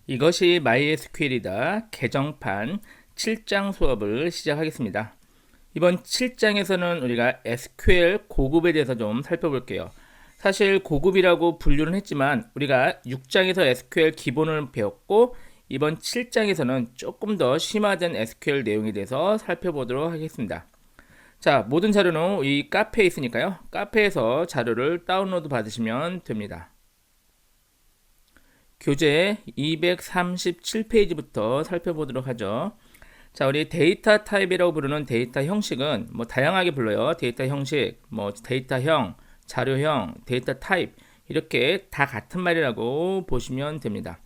이것이 MySQL이다 개정판 7장 수업을 시작하겠습니다. 이번 7장에서는 우리가 SQL 고급에 대해서 좀 살펴볼게요. 사실 고급이라고 분류는 했지만 우리가 6장에서 SQL 기본을 배웠고 이번 7장에서는 조금 더 심화된 SQL 내용에 대해서 살펴보도록 하겠습니다. 자, 모든 자료는 이 카페에 있으니까요. 카페에서 자료를 다운로드 받으시면 됩니다. 교재 237페이지부터 살펴보도록 하죠. 자, 우리 데이터 타입이라고 부르는 데이터 형식은 뭐 다양하게 불러요. 데이터 형식, 뭐 데이터형, 자료형, 데이터 타입 이렇게 다 같은 말이라고 보시면 됩니다.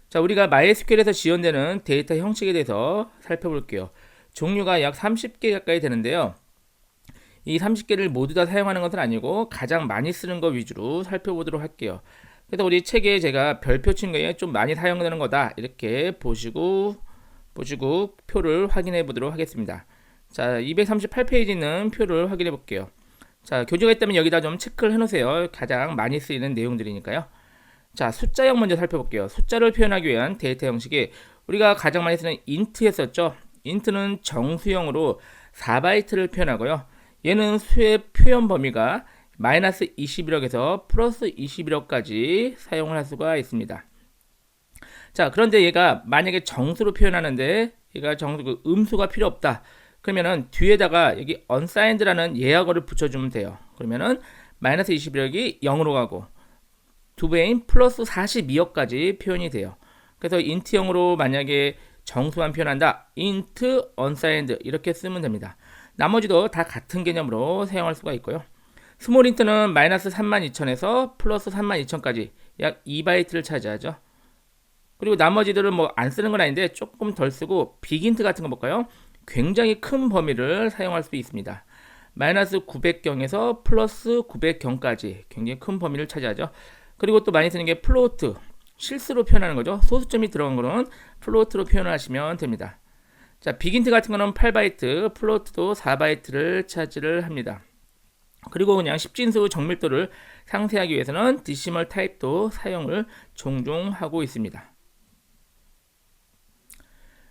자, 우리가 MySQL에서 지원되는 데이터 형식에 대해서 살펴볼게요. 종류가 약 30개 가까이 되는데요. 이 30개를 모두 다 사용하는 것은 아니고 가장 많이 쓰는 것 위주로 살펴보도록 할게요. 그래서 우리 책에 제가 별표 친 거에 좀 많이 사용되는 거다 이렇게 보시고 표를 확인해 보도록 하겠습니다. 자, 238페이지는 표를 확인해 볼게요. 자, 교재가 있다면 여기다 좀 체크를 해 놓으세요. 가장 많이 쓰이는 내용들이니까요. 자, 숫자형 먼저 살펴볼게요. 숫자를 표현하기 위한 데이터 형식이 우리가 가장 많이 쓰는 int 했었죠. int는 정수형으로 4바이트를 표현하고요. 얘는 수의 표현 범위가 마이너스 21억에서 플러스 21억까지 사용을 할 수가 있습니다. 자, 그런데 얘가 만약에 정수로 표현하는데 얘가 정수 음수가 필요 없다. 그러면은 뒤에다가 여기 unsigned라는 예약어를 붙여주면 돼요. 그러면은 마이너스 21억이 0으로 가고 두 배인 플러스 42억까지 표현이 돼요. 그래서 int형으로 만약에 정수만 표현한다. int unsigned 이렇게 쓰면 됩니다. 나머지도 다 같은 개념으로 사용할 수가 있고요. 스몰 인트는 마이너스 32,000에서 플러스 32,000까지 약 2바이트를 차지하죠. 그리고 나머지들은 뭐 안 쓰는 건 아닌데 조금 덜 쓰고 빅인트 같은 거 볼까요? 굉장히 큰 범위를 사용할 수 있습니다. 마이너스 900경에서 플러스 900경까지 굉장히 큰 범위를 차지하죠. 그리고 또 많이 쓰는 게 플로트, 실수로 표현하는 거죠. 소수점이 들어간 거는 플로트로 표현하시면 됩니다. 자, 빅인트 같은 거는 8바이트, 플로트도 4바이트를 차지를 합니다. 그리고 그냥 십진수 정밀도를 상쇄하기 위해서는 데시멀 타입도 사용을 종종 하고 있습니다.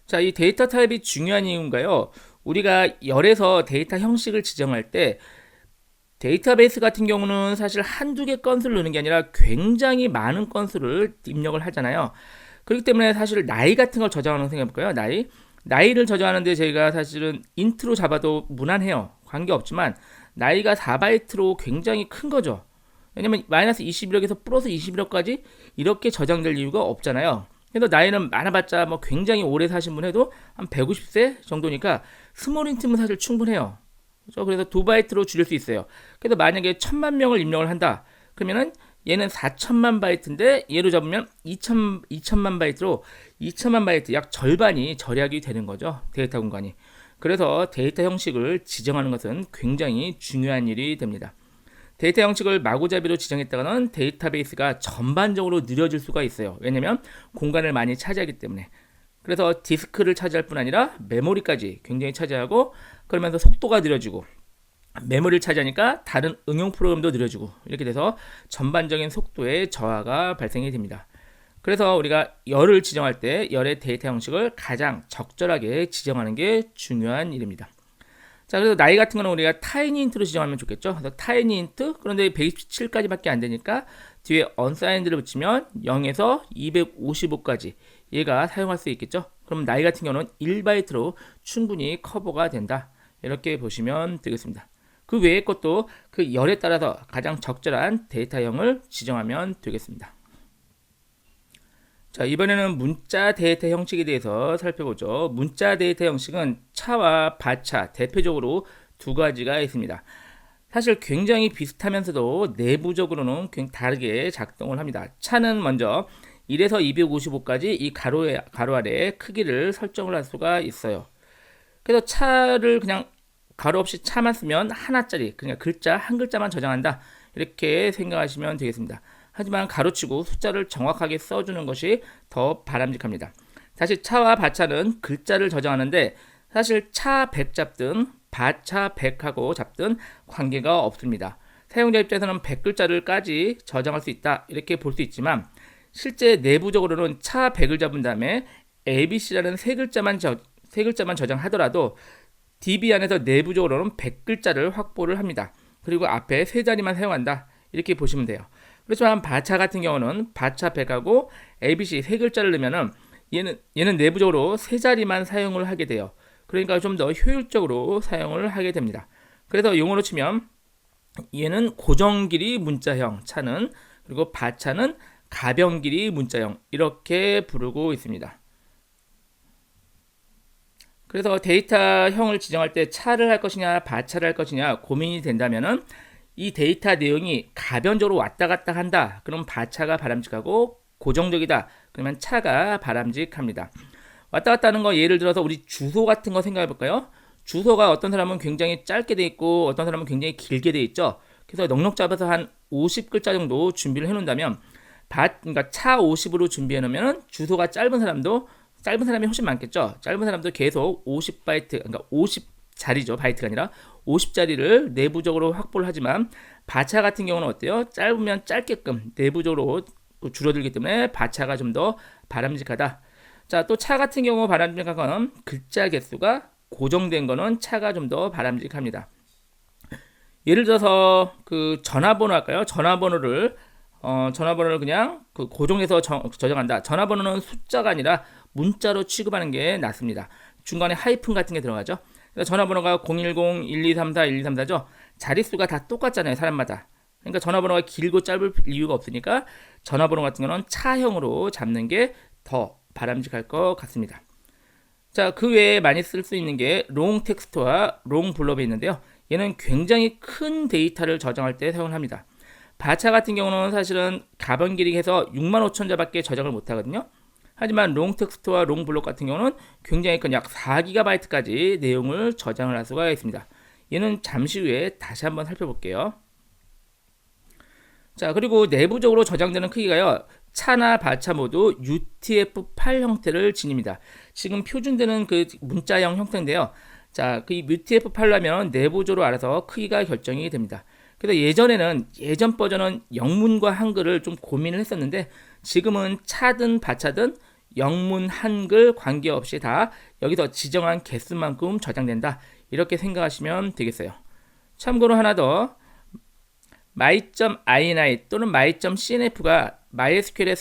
자, 이 데이터 타입이 중요한 이유인가요? 우리가 열에서 데이터 형식을 지정할 때 데이터베이스 같은 경우는 사실 한두 개 건수를 넣는 게 아니라 굉장히 많은 건수를 입력을 하잖아요. 그렇기 때문에 사실 나이 같은 걸 저장하는 거 생각해볼까요? 나이를 저장하는데 저희가 사실은 인트로 잡아도 무난해요. 관계없지만 나이가 4바이트로 굉장히 큰 거죠. 왜냐면 마이너스 21억에서 플러스 21억까지 이렇게 저장될 이유가 없잖아요. 그래서 나이는 많아봤자 뭐 굉장히 오래 사신 분 해도 한 150세 정도니까 스몰 인트면 사실 충분해요. 그렇죠? 그래서 2바이트로 줄일 수 있어요. 그래서 만약에 1000만 명을 입력을 한다. 그러면은 얘는 4천만 바이트인데 얘로 잡으면 2천만 바이트로 2천만 바이트 약 절반이 절약이 되는 거죠. 데이터 공간이. 그래서 데이터 형식을 지정하는 것은 굉장히 중요한 일이 됩니다. 데이터 형식을 마구잡이로 지정했다가는 데이터베이스가 전반적으로 느려질 수가 있어요. 왜냐면 공간을 많이 차지하기 때문에. 그래서 디스크를 차지할 뿐 아니라 메모리까지 굉장히 차지하고 그러면서 속도가 느려지고 메모리를 차지하니까 다른 응용 프로그램도 느려지고 이렇게 돼서 전반적인 속도의 저하가 발생이 됩니다. 그래서 우리가 열을 지정할 때 열의 데이터 형식을 가장 적절하게 지정하는 게 중요한 일입니다. 자, 그래서 나이 같은 거는 우리가 타이니 인트로 지정하면 좋겠죠. 그래서 타이니 인트, 그런데 127까지밖에 안 되니까 뒤에 unsigned를 붙이면 0에서 255까지 얘가 사용할 수 있겠죠. 그럼 나이 같은 경우는 1바이트로 충분히 커버가 된다. 이렇게 보시면 되겠습니다. 그 외의 것도 그 열에 따라서 가장 적절한 데이터형을 지정하면 되겠습니다. 자, 이번에는 문자 데이터 형식에 대해서 살펴보죠. 문자 데이터 형식은 차와 바차 대표적으로 두 가지가 있습니다. 사실 굉장히 비슷하면서도 내부적으로는 굉장히 다르게 작동을 합니다. 차는 먼저 1에서 255까지 이 가로 아래 크기를 설정을 할 수가 있어요. 그래서 차를 그냥 가로 없이 차만 쓰면 하나짜리, 그러니까 글자 한 글자만 저장한다. 이렇게 생각하시면 되겠습니다. 하지만 가로치고 숫자를 정확하게 써주는 것이 더 바람직합니다. 사실 차와 바차는 글자를 저장하는데 사실 차 100 잡든 바차 100하고 잡든 관계가 없습니다. 사용자 입장에서는 100글자를까지 저장할 수 있다 이렇게 볼 수 있지만 실제 내부적으로는 차 100을 잡은 다음에 ABC라는 세 글자만 저장하더라도 DB 안에서 내부적으로는 100글자를 확보를 합니다. 그리고 앞에 세 자리만 사용한다. 이렇게 보시면 돼요. 그렇지만 바차 같은 경우는 바차 100하고 ABC 세 글자를 넣으면은 얘는 내부적으로 세 자리만 사용을 하게 돼요. 그러니까 좀 더 효율적으로 사용을 하게 됩니다. 그래서 용어로 치면 얘는 고정 길이 문자형 차는, 그리고 바차는 가변 길이 문자형, 이렇게 부르고 있습니다. 그래서 데이터형을 지정할 때 차를 할 것이냐 바차를 할 것이냐 고민이 된다면은 이 데이터 내용이 가변적으로 왔다 갔다 한다. 그럼 바차가 바람직하고, 고정적이다. 그러면 차가 바람직합니다. 왔다 갔다 하는 거 예를 들어서 우리 주소 같은 거 생각해 볼까요? 주소가 어떤 사람은 굉장히 짧게 돼 있고 어떤 사람은 굉장히 길게 돼 있죠. 그래서 넉넉 잡아서 한 50글자 정도 준비를 해 놓는다면 그러니까 차 50으로 준비해 놓으면 주소가 짧은 사람이 훨씬 많겠죠. 짧은 사람도 계속 50바이트, 그러니까 50자리죠. 바이트가 아니라 50자리를 내부적으로 확보를 하지만 바차 같은 경우는 어때요? 짧으면 짧게끔 내부적으로 줄어들기 때문에 바차가 좀 더 바람직하다. 자, 또 차 같은 경우 바람직한 건 글자 개수가 고정된 거는 차가 좀 더 바람직합니다. 예를 들어서 그 전화번호 할까요? 전화번호를 그냥 그 고정해서 저장한다. 전화번호는 숫자가 아니라 문자로 취급하는 게 낫습니다. 중간에 하이픈 같은 게 들어가죠. 그래서 전화번호가 010-1234-1234죠. 자릿수가 다 똑같잖아요, 사람마다. 그러니까 전화번호가 길고 짧을 이유가 없으니까 전화번호 같은 경우는 차형으로 잡는 게 더 바람직할 것 같습니다. 자, 그 외에 많이 쓸 수 있는 게 롱 텍스트와 롱 블럭이 있는데요. 얘는 굉장히 큰 데이터를 저장할 때 사용을 합니다. 바차 같은 경우는 사실은 가변 길이 해서 65,000자밖에 저장을 못 하거든요. 하지만 롱 텍스트와 롱 블록 같은 경우는 굉장히 큰 약 4GB까지 내용을 저장을 할 수가 있습니다. 얘는 잠시 후에 다시 한번 살펴볼게요. 자, 그리고 내부적으로 저장되는 크기가요, 차나 바차 모두 UTF-8 형태를 지닙니다. 지금 표준되는 그 문자형 형태인데요. 자, 그 UTF-8로 하면 내부적으로 알아서 크기가 결정이 됩니다. 그래서 예전 버전은 영문과 한글을 좀 고민을 했었는데, 지금은 차든 바차든 영문 한글 관계없이 다 여기서 지정한 개수만큼 저장된다. 이렇게 생각하시면 되겠어요. 참고로 하나 더, my.ini 또는 my.cnf가 MySQL의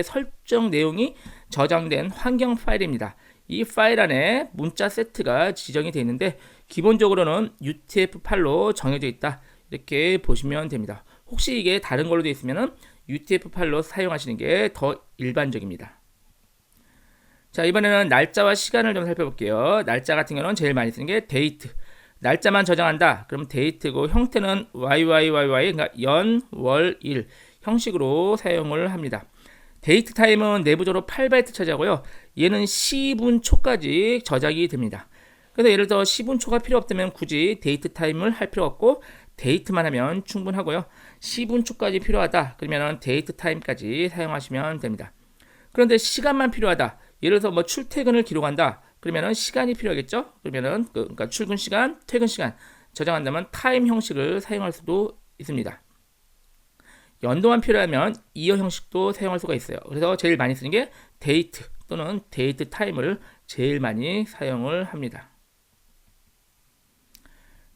설정 내용이 저장된 환경 파일입니다. 이 파일 안에 문자 세트가 지정이 되어 있는데 기본적으로는 UTF-8로 정해져 있다. 이렇게 보시면 됩니다. 혹시 이게 다른 걸로 되어 있으면 UTF-8로 사용하시는 게 더 일반적입니다. 자, 이번에는 날짜와 시간을 좀 살펴볼게요. 날짜 같은 경우는 제일 많이 쓰는 게 데이트. 날짜만 저장한다. 그럼 데이트고 형태는 YYYY, 그러니까 연, 월, 일 형식으로 사용을 합니다. 데이트 타임은 내부적으로 8바이트 차지하고요. 얘는 10분 초까지 저장이 됩니다. 그래서 예를 들어 10분 초가 필요 없다면 굳이 데이트 타임을 할 필요 없고 데이트만 하면 충분하고요. 10분 초까지 필요하다. 그러면 데이트 타임까지 사용하시면 됩니다. 그런데 시간만 필요하다. 예를 들어서 뭐 출퇴근을 기록한다. 그러면은 시간이 필요하겠죠? 그러면은 그러니까 출근 시간, 퇴근 시간 저장한다면 타임 형식을 사용할 수도 있습니다. 연도만 필요하면 이어 형식도 사용할 수가 있어요. 그래서 제일 많이 쓰는 게 데이트 또는 데이트 타임을 제일 많이 사용을 합니다.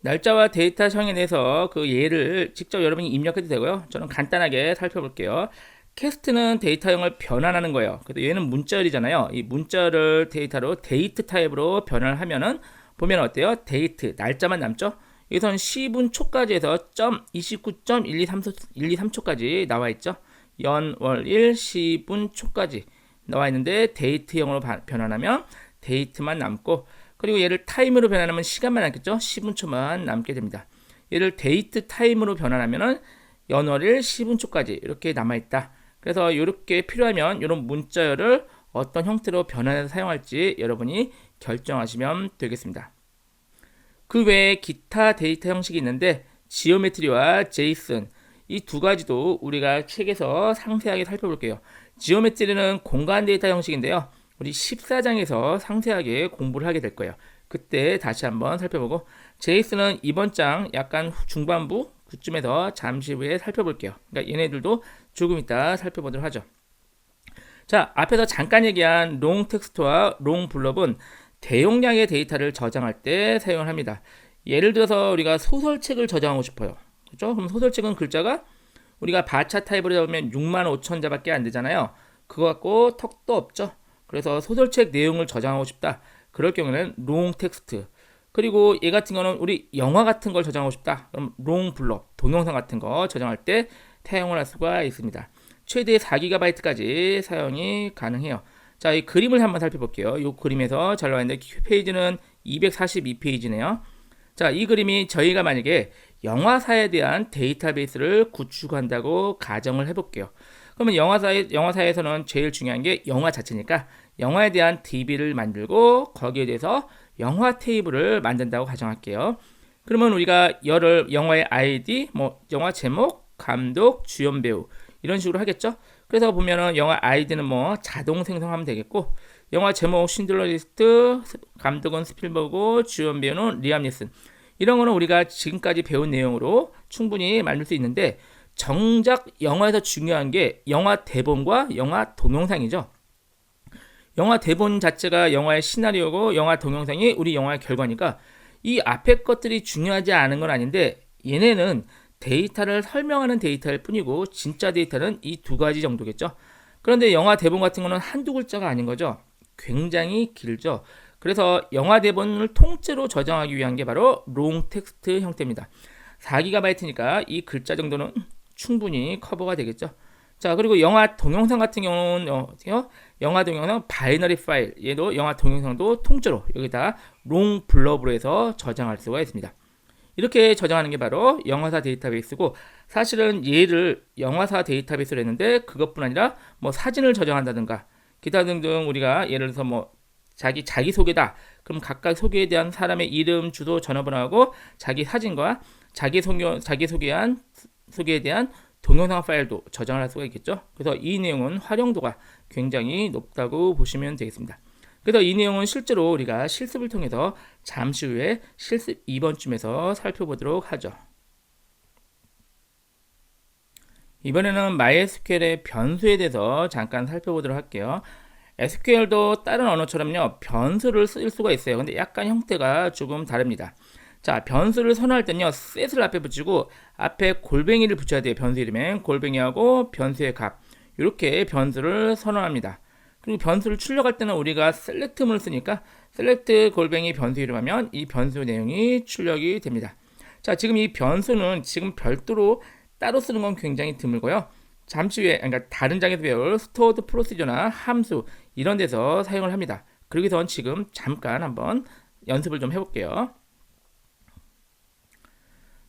날짜와 데이터형에 대해서 그 예를 직접 여러분이 입력해도 되고요. 저는 간단하게 살펴볼게요. 캐스트는 데이터형을 변환하는 거예요. 그래서 얘는 문자열이잖아요. 이 문자열 데이터로 데이트 타입으로 변환을 하면은 보면 어때요? 데이트 날짜만 남죠. 여기서는 10분 초까지 해서 29.123초까지 나와 있죠. 연, 월, 일, 10분 초까지 나와 있는데 데이트형으로 변환하면 데이트만 남고, 그리고 얘를 타임으로 변환하면 시간만 남겠죠. 10분 초만 남게 됩니다. 얘를 데이트 타임으로 변환하면은 연월일 10분 초까지 이렇게 남아있다. 그래서 이렇게 필요하면 이런 문자열을 어떤 형태로 변환해서 사용할지 여러분이 결정하시면 되겠습니다. 그 외에 기타 데이터 형식이 있는데 지오메트리와 제이슨 이 두 가지도 우리가 책에서 상세하게 살펴볼게요. 지오메트리는 공간 데이터 형식인데요. 우리 14장에서 상세하게 공부를 하게 될 거예요. 그때 다시 한번 살펴보고, 제이슨은 이번 장 약간 중반부 그쯤에서 잠시 후에 살펴볼게요. 그러니까 얘네들도 조금 이따 살펴보도록 하죠. 자, 앞에서 잠깐 얘기한 롱 텍스트와 롱 블럭은 대용량의 데이터를 저장할 때 사용을 합니다. 예를 들어서 우리가 소설책을 저장하고 싶어요. 그렇죠? 그럼 소설책은 글자가 우리가 바차 타입으로 잡으면 65,000자밖에 안 되잖아요. 그거 갖고 턱도 없죠. 그래서 소설책 내용을 저장하고 싶다. 그럴 경우에는 롱 텍스트. 그리고 얘 같은 거는 우리 영화 같은 걸 저장하고 싶다. 그럼 롱 블럭, 동영상 같은 거 저장할 때 사용을 할 수가 있습니다. 최대 4GB까지 사용이 가능해요. 자, 이 그림을 한번 살펴볼게요. 이 그림에서 잘 나와 있는데 페이지는 242페이지네요. 자, 이 그림이 저희가 만약에 영화사에 대한 데이터베이스를 구축한다고 가정을 해볼게요. 그러면 영화사에서는 제일 중요한 게 영화 자체니까 영화에 대한 DB를 만들고 거기에 대해서 영화 테이블을 만든다고 가정할게요. 그러면 우리가 영화의 ID, 영화 제목, 감독, 주연 배우 이런 식으로 하겠죠. 그래서 보면은 영화 아이디는 자동 생성하면 되겠고, 영화 제목 신들러 리스트, 감독은 스필버그, 주연 배우는 리암 니슨. 이런 거는 우리가 지금까지 배운 내용으로 충분히 만들 수 있는데, 정작 영화에서 중요한 게 영화 대본과 영화 동영상이죠. 영화 대본 자체가 영화의 시나리오고 영화 동영상이 우리 영화의 결과니까 이 앞에 것들이 중요하지 않은 건 아닌데, 얘네는 데이터를 설명하는 데이터일 뿐이고 진짜 데이터는 이 두 가지 정도겠죠. 그런데 영화 대본 같은 거는 한두 글자가 아닌 거죠. 굉장히 길죠. 그래서 영화 대본을 통째로 저장하기 위한 게 바로 롱 텍스트 형태입니다. 4GB니까 이 글자 정도는 충분히 커버가 되겠죠. 자, 그리고 영화 동영상 같은 경우는 영화 동영상 바이너리 파일, 얘도 영화 동영상도 통째로 여기다 롱 블럭으로 해서 저장할 수가 있습니다. 이렇게 저장하는 게 바로 영화사 데이터베이스고, 사실은 얘를 영화사 데이터베이스로 했는데 그것뿐 아니라 사진을 저장한다든가 기타 등등 우리가 예를 들어서 자기 소개다. 그럼 각각 소개에 대한 사람의 이름, 주소, 전화번호하고 자기 사진과 자기 소개에 대한 동영상 파일도 저장을 할 수가 있겠죠. 그래서 이 내용은 활용도가 굉장히 높다고 보시면 되겠습니다. 그래서 이 내용은 실제로 우리가 실습을 통해서 잠시 후에 실습 2번쯤에서 살펴보도록 하죠. 이번에는 MySQL의 변수에 대해서 잠깐 살펴보도록 할게요. SQL도 다른 언어처럼요, 변수를 쓸 수가 있어요. 근데 약간 형태가 조금 다릅니다. 자, 변수를 선호할 때는요, set을 앞에 붙이고 앞에 골뱅이를 붙여야 돼요. 변수 이름엔 골뱅이하고 변수의 값, 이렇게 변수를 선언합니다. 그리고 변수를 출력할 때는 우리가 select문을 쓰니까 select 골뱅이 변수 이름하면 이 변수 내용이 출력이 됩니다. 자, 지금 이 변수는 지금 별도로 따로 쓰는 건 굉장히 드물고요. 잠시 후에, 그러니까 다른 장에서 배울 stored procedure나 함수 이런 데서 사용을 합니다. 그러기 전 지금 잠깐 한번 연습을 좀 해볼게요.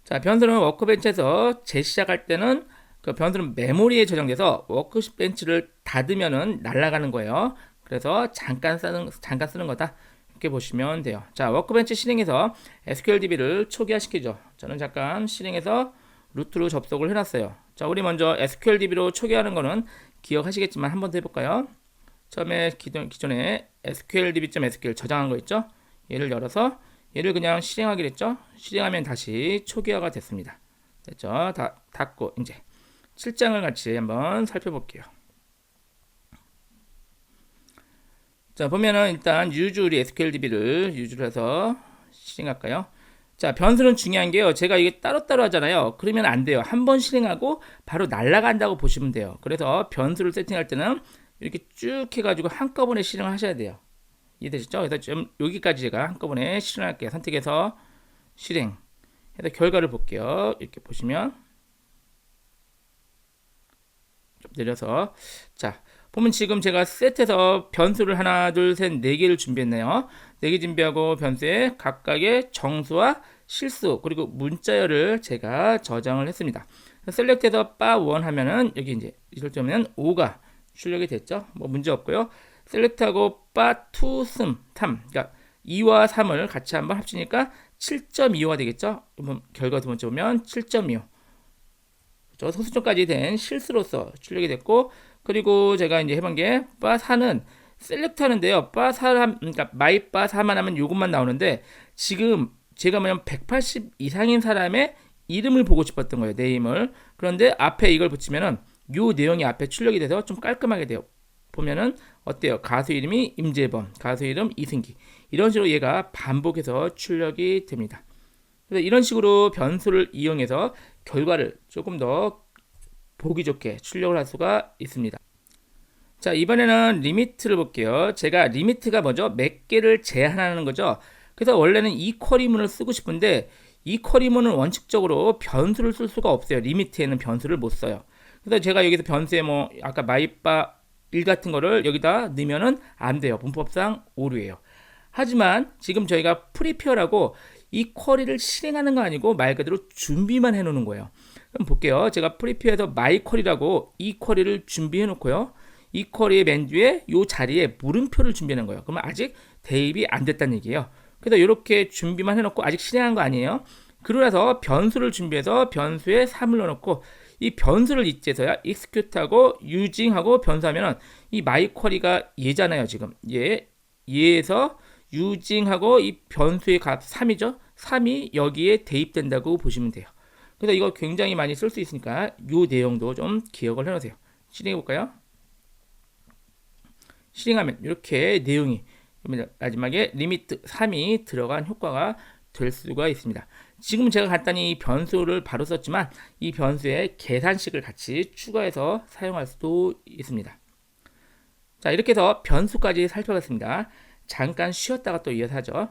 자, 변수는 워크벤치에서 재시작할 때는 그 변수는 메모리에 저장돼서 워크벤치를 닫으면은 날아가는 거예요. 그래서 잠깐 쓰는 거다. 이렇게 보시면 돼요. 자, 워크벤치 실행해서 SQLDB를 초기화시키죠. 저는 잠깐 실행해서 루트로 접속을 해놨어요. 자, 우리 먼저 SQLDB로 초기화하는 거는 기억하시겠지만 한 번 더 해볼까요? 처음에 기존에 SQLDB.SQL 저장한 거 있죠? 얘를 열어서 얘를 그냥 실행하기로 했죠? 실행하면 다시 초기화가 됐습니다. 됐죠? 닫고 이제 7장을 같이 한번 살펴볼게요. 자, 보면은 일단 우리 SQLDB를 유즈를 해서 실행할까요? 자, 변수는 중요한 게요. 제가 이게 따로따로 하잖아요. 그러면 안 돼요. 한 번 실행하고 바로 날아간다고 보시면 돼요. 그래서 변수를 세팅할 때는 이렇게 쭉 해가지고 한꺼번에 실행을 하셔야 돼요. 이해되시죠? 그래서 좀 여기까지 제가 한꺼번에 실행할게요. 선택해서 실행 해서 결과를 볼게요. 이렇게 보시면 좀 내려서, 자, 보면 지금 제가 세트해서 변수를 하나, 둘, 셋, 4개를 준비했네요. 4개 준비하고 변수에 각각의 정수와 실수 그리고 문자열을 제가 저장을 했습니다. 셀렉트해서 바1 하면은 여기 이제 이럴 때면 5가 출력이 됐죠. 문제 없고요. 셀렉트하고 바2 3, 그러니까 2와 3을 같이 한번 합치니까 7.25가 되겠죠. 결과 두 번째 보면 7.25. 소수점까지 된 실수로서 출력이 됐고, 그리고 제가 이제 해본 게 바4는 셀렉트 하는데요. 바4, 그러니까 마이 바4만 하면 이것만 나오는데 지금 제가 180 이상인 사람의 이름을 보고 싶었던 거예요. 네임을. 그런데 앞에 이걸 붙이면은 요 내용이 앞에 출력이 돼서 좀 깔끔하게 돼요. 보면은 어때요? 가수 이름이 임재범, 가수 이름 이승기. 이런 식으로 얘가 반복해서 출력이 됩니다. 그래서 이런 식으로 변수를 이용해서 결과를 조금 더 보기 좋게 출력을 할 수가 있습니다. 자, 이번에는 리미트를 볼게요. 제가 리미트가 뭐죠? 몇 개를 제한하는 거죠. 그래서 원래는 이퀄이문을 쓰고 싶은데 이퀄이문은 원칙적으로 변수를 쓸 수가 없어요. 리미트에는 변수를 못 써요. 그래서 제가 여기서 변수에 뭐 아까 마이바 1 같은 거를 여기다 넣으면은 안 돼요. 문법상 오류예요. 하지만 지금 저희가 프리페어라고 이 쿼리를 실행하는 거 아니고 말 그대로 준비만 해 놓는 거예요. 그럼 볼게요. 제가 프리페어에서 마이 쿼리라고 이 쿼리를 준비해 놓고요. 이 쿼리의 맨 뒤에 이 자리에 물음표를 준비하는 거예요. 그러면 아직 대입이 안 됐다는 얘기예요. 그래서 이렇게 준비만 해놓고 아직 실행한 거 아니에요. 그러고 나서 변수를 준비해서 변수에 3을 넣어놓고 이 변수를 이제서야 execute하고 using하고 변수하면은 이 my query가 얘잖아요. 지금 얘에서 using하고 이 변수의 값 3이죠. 3이 여기에 대입된다고 보시면 돼요. 그래서 이거 굉장히 많이 쓸 수 있으니까 이 내용도 좀 기억을 해놓으세요. 실행해 볼까요? 실행하면 이렇게 내용이 마지막에 리미트 3이 들어간 효과가 될 수가 있습니다. 지금 제가 간단히 변수를 바로 썼지만 이 변수에 계산식을 같이 추가해서 사용할 수도 있습니다. 자, 이렇게 해서 변수까지 살펴봤습니다. 잠깐 쉬었다가 또 이어서 하죠.